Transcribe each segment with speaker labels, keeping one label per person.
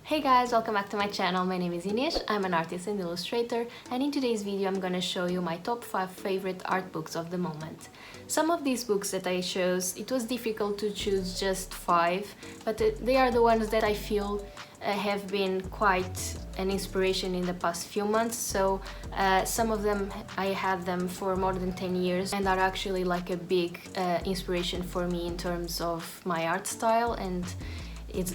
Speaker 1: Hey guys, welcome back to my channel. My name is Inês, I'm an artist and illustrator, and in today's video I'm gonna show you my top 5 favorite art books of the moment. Some of these books that I chose, it was difficult to choose just 5, but they are the ones that I feel have been quite an inspiration in the past few months. So some of them, I had them for more than 10 years and are actually like a big inspiration for me in terms of my art style, and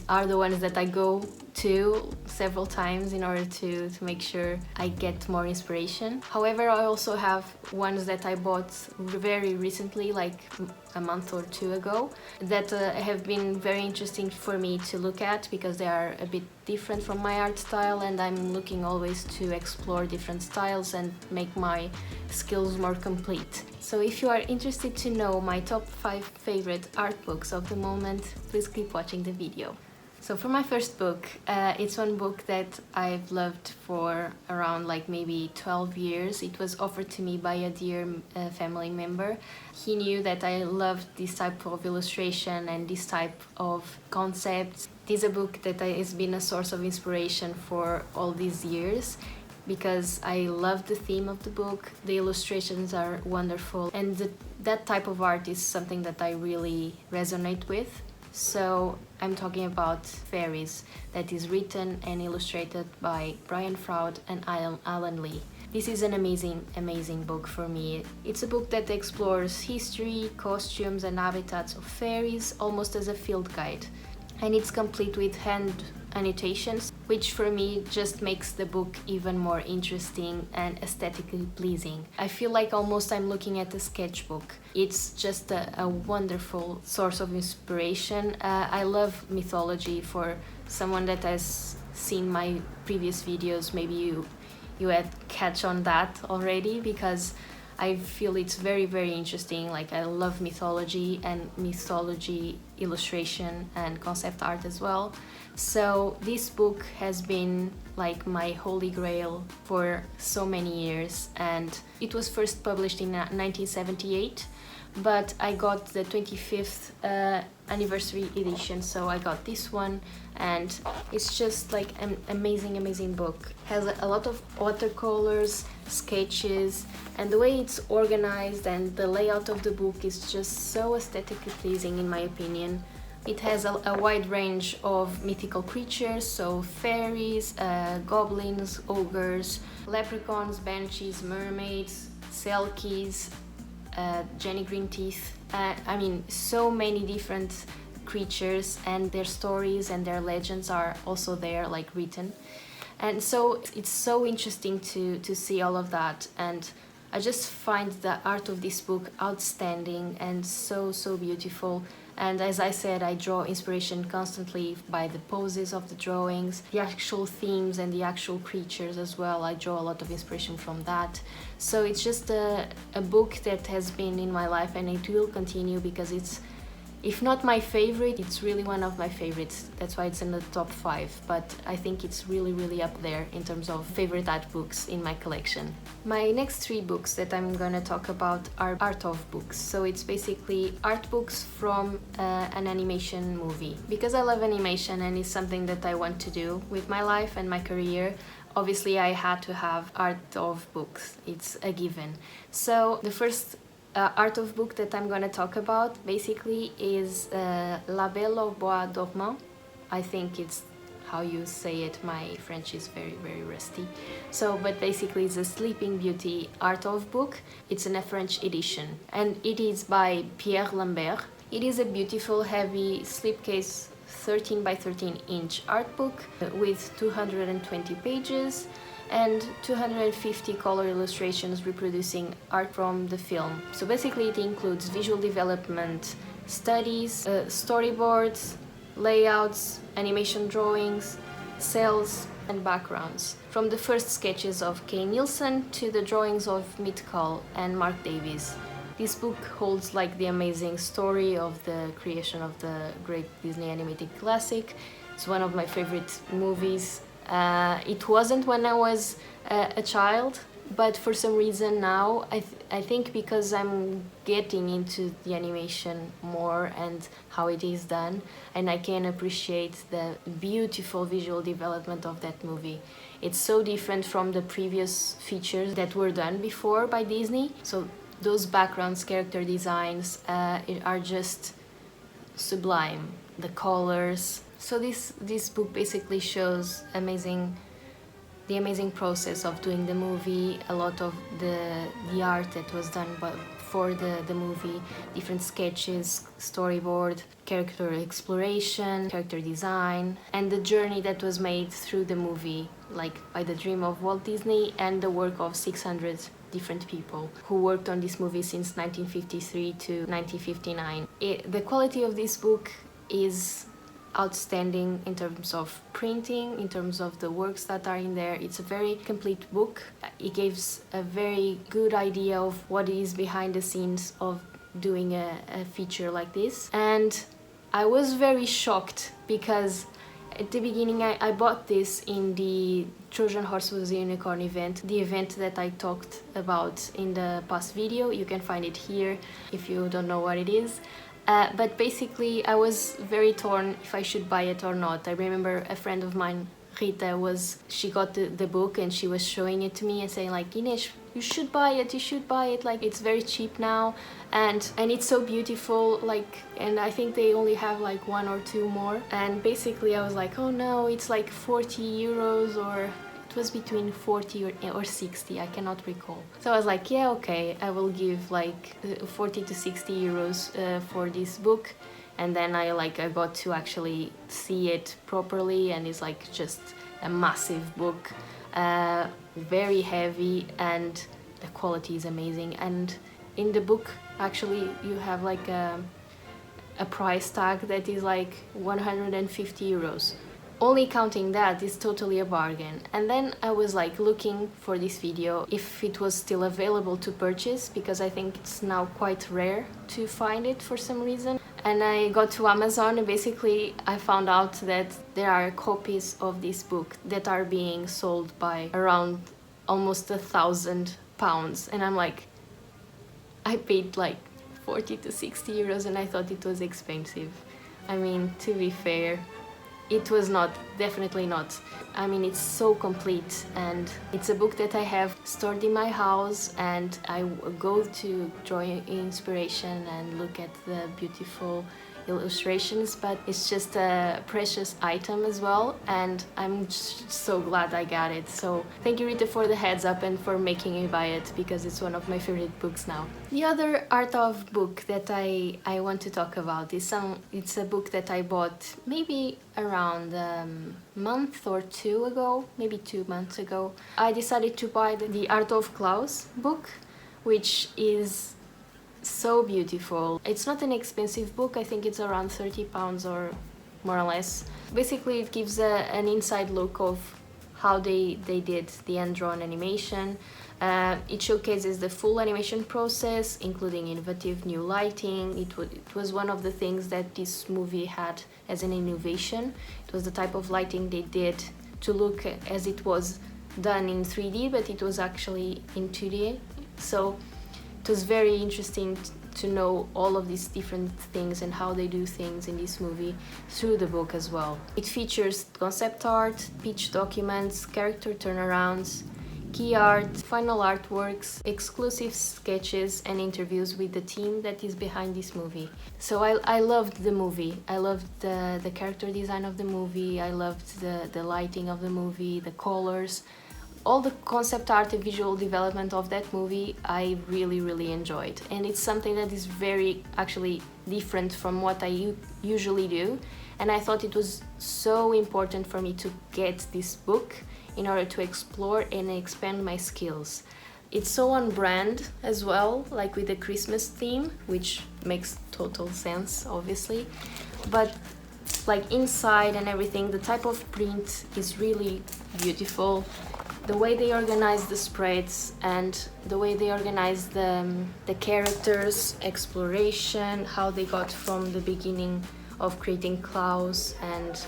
Speaker 1: are the ones that I go to several times in order to make sure I get more inspiration. However, I also have ones that I bought very recently, like a month or two ago, that have been very interesting for me to look at because they are a bit different from my art style, and I'm looking always to explore different styles and make my skills more complete. So if you are interested to know my top 5 favorite art books of the moment, please keep watching the video. So for my first book, it's one book that I've loved for around like maybe 12 years. It was offered to me by a dear family member. He knew that I loved this type of illustration and this type of concepts. It is a book that has been a source of inspiration for all these years, because I love the theme of the book, the illustrations are wonderful, and that type of art is something that I really resonate with. So I'm talking about Faeries, that is written and illustrated by Froud and Alan Lee. This is an amazing book for me. It's a book that explores history, costumes and habitats of fairies almost as a field guide. And it's complete with hand annotations, which for me just makes the book even more interesting and aesthetically pleasing. I feel like almost I'm looking at a sketchbook. It's just a wonderful source of inspiration. I love mythology. For someone that has seen my previous videos, maybe you had catch on that already, because I feel it's very interesting. Like, I love mythology and mythology illustration and concept art as well. So this book has been like my holy grail for so many years, and it was first published in 1978, but I got the 25th anniversary edition, so I got this one, and it's just like an amazing book. Has a lot of watercolors, sketches, and the way it's organized and the layout of the book is just so aesthetically pleasing in my opinion. It has a wide range of mythical creatures, so fairies, goblins, ogres, leprechauns, banshees, mermaids, selkies, Jenny Green Teeth. I mean, so many different creatures, and their stories and their legends are also there, like written. And so it's so interesting to see all of that, and I just find the art of this book outstanding and so beautiful. And as I said, I draw inspiration constantly by the poses of the drawings, the actual themes and the actual creatures as well. I draw a lot of inspiration from that. So it's just a book that has been in my life, and it will continue, because it's, if not my favorite, it's really one of my favorites. That's why it's in the top 5, but I think it's really up there in terms of favorite art books in my collection. My next 3 books that I'm gonna talk about are art of books. So it's basically art books from an animation movie. Because I love animation and it's something that I want to do with my life and my career, obviously I had to have art of books. It's a given. So the first art of book that I'm gonna talk about basically is La Belle of Bois Dormant. I think it's how you say it. My French is very rusty. So, but basically it's a Sleeping Beauty art of book. It's in a French edition, and it is by Pierre Lambert. It is a beautiful, heavy slipcase 13 by 13 inch art book with 220 pages and 250 color illustrations reproducing art from the film. So basically it includes visual development studies, storyboards, layouts, animation drawings, cells and backgrounds. From the first sketches of Kay Nielsen to the drawings of Mitchell and Mark Davies. This book holds like the amazing story of the creation of the great Disney animated classic. It's one of my favorite movies. It wasn't when I was a child, but for some reason now I think because I'm getting into the animation more and how it is done, and I can appreciate the beautiful visual development of that movie. It's so different from the previous features that were done before by Disney. So those backgrounds, character designs are just sublime. The colors. So this book basically shows the amazing process of doing the movie, a lot of the art that was done for the movie, different sketches, storyboard, character exploration, character design, and the journey that was made through the movie, like by the dream of Walt Disney and the work of 600 different people who worked on this movie since 1953 to 1959. The quality of this book is outstanding in terms of printing, in terms of the works that are in there. It's a very complete book. It gives a very good idea of what is behind the scenes of doing a feature like this. And I was very shocked because at the beginning I bought this in the Trojan Horse was a Unicorn event, the event that I talked about in the past video. You can find it here if you don't know what it is. But basically I was very torn if I should buy it or not. I remember a friend of mine, Rita, she got the book and she was showing it to me and saying like, Inês, you should buy it, like it's very cheap now and it's so beautiful, like, and I think they only have like one or two more. And basically I was like, oh no, it's like 40 euros, or it was between 40 or 60, I cannot recall. So I was like, yeah, okay, I will give like 40 to 60 euros for this book. And then I got to actually see it properly, and it's like just a massive book, very heavy, and the quality is amazing. And in the book actually you have like a price tag that is like 150 euros. Only counting that is totally a bargain. And then I was like looking for this video if it was still available to purchase, because I think it's now quite rare to find it for some reason. And I got to Amazon and basically I found out that there are copies of this book that are being sold by around almost £1,000. And I'm like, I paid like 40 to 60 euros and I thought it was expensive. I mean, to be fair, it was not, definitely not. I mean, it's so complete, and it's a book that I have stored in my house, and I go to draw inspiration and look at the beautiful illustrations, but it's just a precious item as well, and I'm just so glad I got it. So thank you, Rita, for the heads up and for making me buy it, because it's one of my favorite books now. The other art of book that I want to talk about is it's a book that I bought maybe around a month or two ago, maybe 2 months ago. I decided to buy the Art of Klaus book, which is so beautiful. It's not an expensive book. I think it's around £30 or more or less. Basically it gives an inside look of how they did the hand-drawn animation. It showcases the full animation process, including innovative new lighting. It was one of the things that this movie had as an innovation. It was the type of lighting they did to look as it was done in 3D, but it was actually in 2D. So it was very interesting to know all of these different things and how they do things in this movie through the book as well. It features concept art, pitch documents, character turnarounds, key art, final artworks, exclusive sketches, and interviews with the team that is behind this movie. So I loved the movie. I loved the character design of the movie. I loved the lighting of the movie, the colors. All the concept art and visual development of that movie I really enjoyed, and it's something that is very actually different from what I usually do, and I thought it was so important for me to get this book in order to explore and expand my skills. It's so on brand as well, like with the Christmas theme, which makes total sense obviously, but like inside and everything, the type of print is really beautiful. The way they organize the spreads and the way they organize the characters, exploration, how they got from the beginning of creating Klaus, and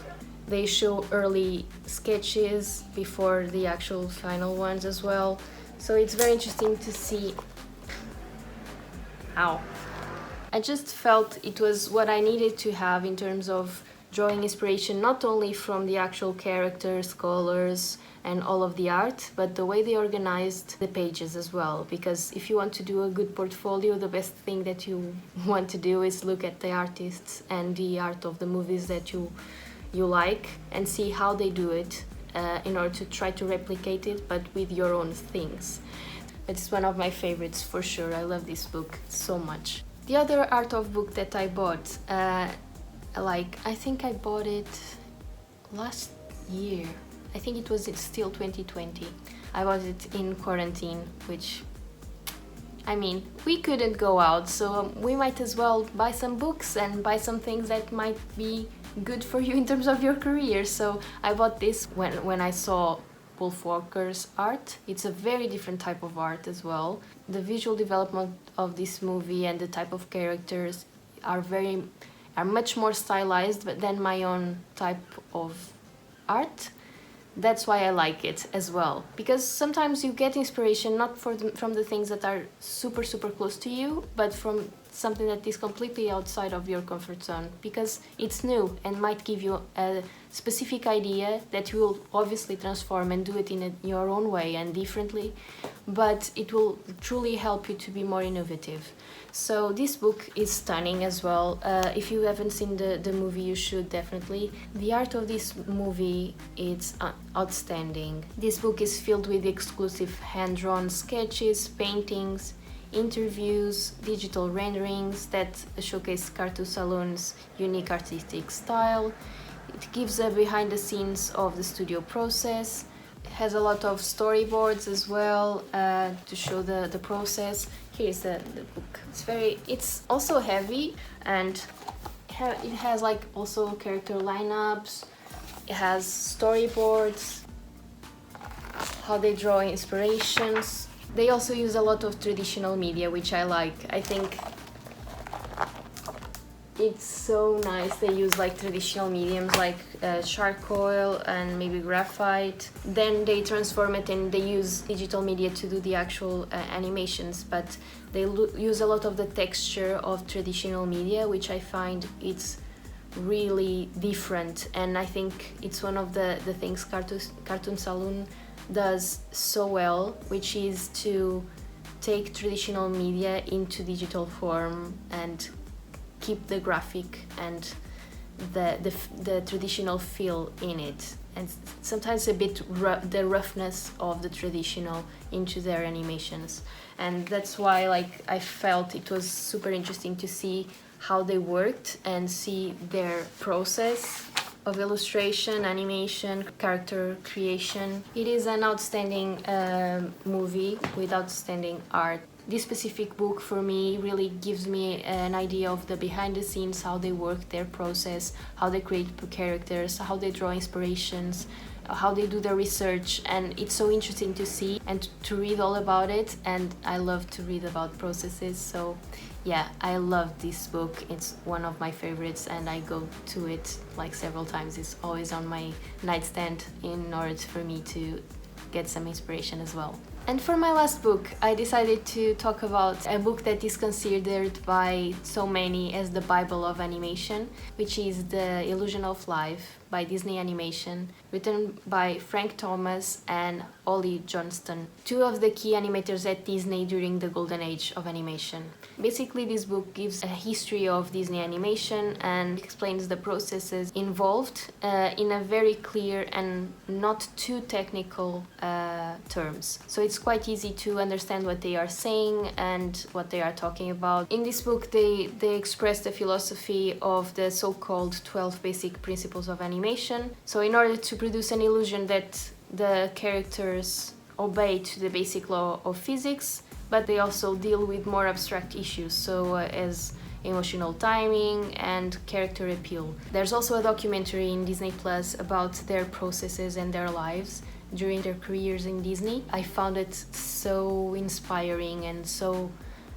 Speaker 1: they show early sketches before the actual final ones as well. So it's very interesting to see how. I just felt it was what I needed to have in terms of drawing inspiration, not only from the actual characters, colors, and all of the art, but the way they organized the pages as well. Because if you want to do a good portfolio, the best thing that you want to do is look at the artists and the art of the movies that you like and see how they do it in order to try to replicate it, but with your own things. It's one of my favorites for sure. I love this book so much. The other art of book that I bought, I think I bought it last year. I think it was still 2020. I bought it in quarantine, which, I mean, we couldn't go out, so we might as well buy some books and buy some things that might be good for you in terms of your career. So I bought this when I saw Wolf Walker's art. It's a very different type of art as well. The visual development of this movie and the type of characters are much more stylized than my own type of art. That's why I like it as well, because sometimes you get inspiration not from the things that are super close to you, but from something that is completely outside of your comfort zone, because it's new and might give you a specific idea that you will obviously transform and do it in your own way and differently, but it will truly help you to be more innovative. So this book is stunning as well. If you haven't seen the movie, you should definitely. The art of this movie is outstanding. This book is filled with exclusive hand-drawn sketches, paintings, interviews, digital renderings that showcase Cartoon Saloon's unique artistic style. It gives a behind the scenes of the studio process. It has a lot of storyboards as well to show the process. Here's the book. It's also heavy, and it has like also character lineups. It has storyboards, how they draw inspirations. They also use a lot of traditional media, which I like. I think it's so nice. They use like traditional mediums like charcoal and maybe graphite. Then they transform it and they use digital media to do the actual animations, but they use a lot of the texture of traditional media, which I find it's really different. And I think it's one of the things Cartoon Saloon does so well, which is to take traditional media into digital form and keep the graphic and the traditional feel in it, and sometimes a bit the roughness of the traditional into their animations. And that's why I felt it was super interesting to see how they worked and see their process of illustration, animation, character creation. It is an outstanding movie with outstanding art. This specific book for me really gives me an idea of the behind the scenes, how they work their process, how they create characters, how they draw inspirations, how they do their research, and it's so interesting to see and to read all about it. And I love to read about processes, so yeah, I love this book. It's one of my favorites and I go to it like several times. It's always on my nightstand in order for me to get some inspiration as well. And for my last book, I decided to talk about a book that is considered by so many as the Bible of animation, which is The Illusion of Life by Disney Animation, written by Frank Thomas and Ollie Johnston, two of the key animators at Disney during the golden age of animation. Basically, this book gives a history of Disney animation and explains the processes involved in a very clear and not too technical terms. So it's quite easy to understand what they are saying and what they are talking about. In this book, they express the philosophy of the so-called 12 basic principles of animation. So in order to produce an illusion that the characters obey to the basic law of physics, but they also deal with more abstract issues, so as emotional timing and character appeal. There's also a documentary in Disney Plus about their processes and their lives during their careers in Disney. I found it so inspiring and so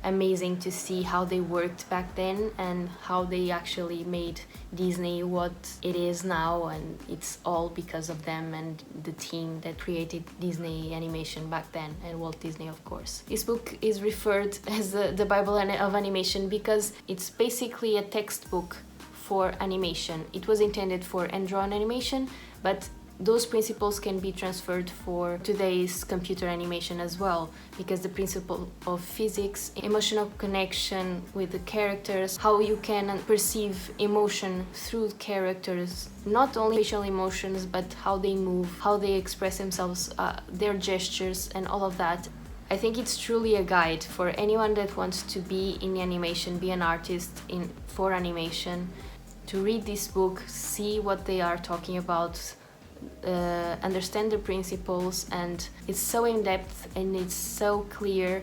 Speaker 1: amazing to see how they worked back then and how they actually made Disney what it is now, and it's all because of them and the team that created Disney animation back then, and Walt Disney, of course. This book is referred as the Bible of animation because it's basically a textbook for animation. It was intended for hand-drawn animation, but those principles can be transferred for today's computer animation as well, because the principle of physics, emotional connection with the characters, how you can perceive emotion through characters, not only facial emotions, but how they move, how they express themselves, their gestures, and all of that. I think it's truly a guide for anyone that wants to be in animation, be an artist for animation, to read this book, see what they are talking about, understand the principles, and it's so in-depth and it's so clear,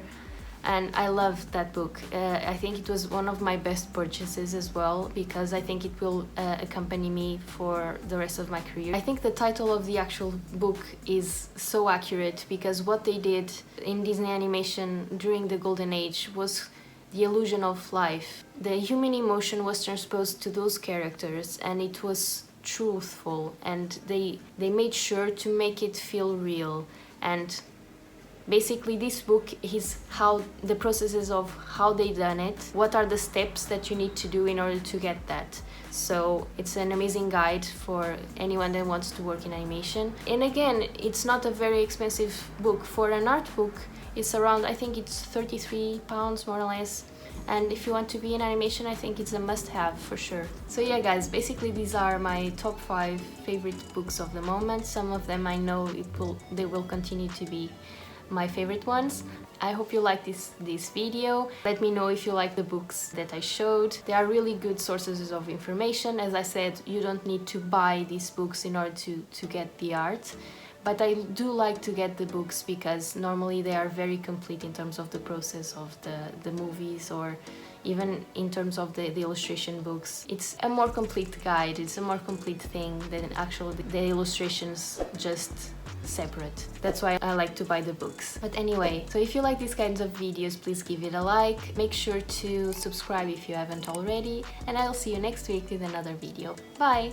Speaker 1: and I love that book. I think it was one of my best purchases as well, because I think it will accompany me for the rest of my career. I think the title of the actual book is so accurate, because what they did in Disney animation during the Golden Age was the illusion of life. The human emotion was transposed to those characters, and it was truthful, and they made sure to make it feel real. And basically this book is how the processes of how they done it, what are the steps that you need to do in order to get that. So it's an amazing guide for anyone that wants to work in animation. And again, it's not a very expensive book. For an art book, it's around, I think it's £33 more or less. And if you want to be in animation, I think it's a must-have for sure. So yeah guys, basically these are my top 5 favorite books of the moment. Some of them I know they will continue to be my favorite ones. I hope you like this video. Let me know if you like the books that I showed. They are really good sources of information. As I said, you don't need to buy these books in order to get the art. But I do like to get the books because normally they are very complete in terms of the process of the movies, or even in terms of the illustration books. It's a more complete guide, it's a more complete thing than actually the illustrations just separate. That's why I like to buy the books. But anyway, so if you like these kinds of videos, please give it a like. Make sure to subscribe if you haven't already, and I'll see you next week with another video. Bye!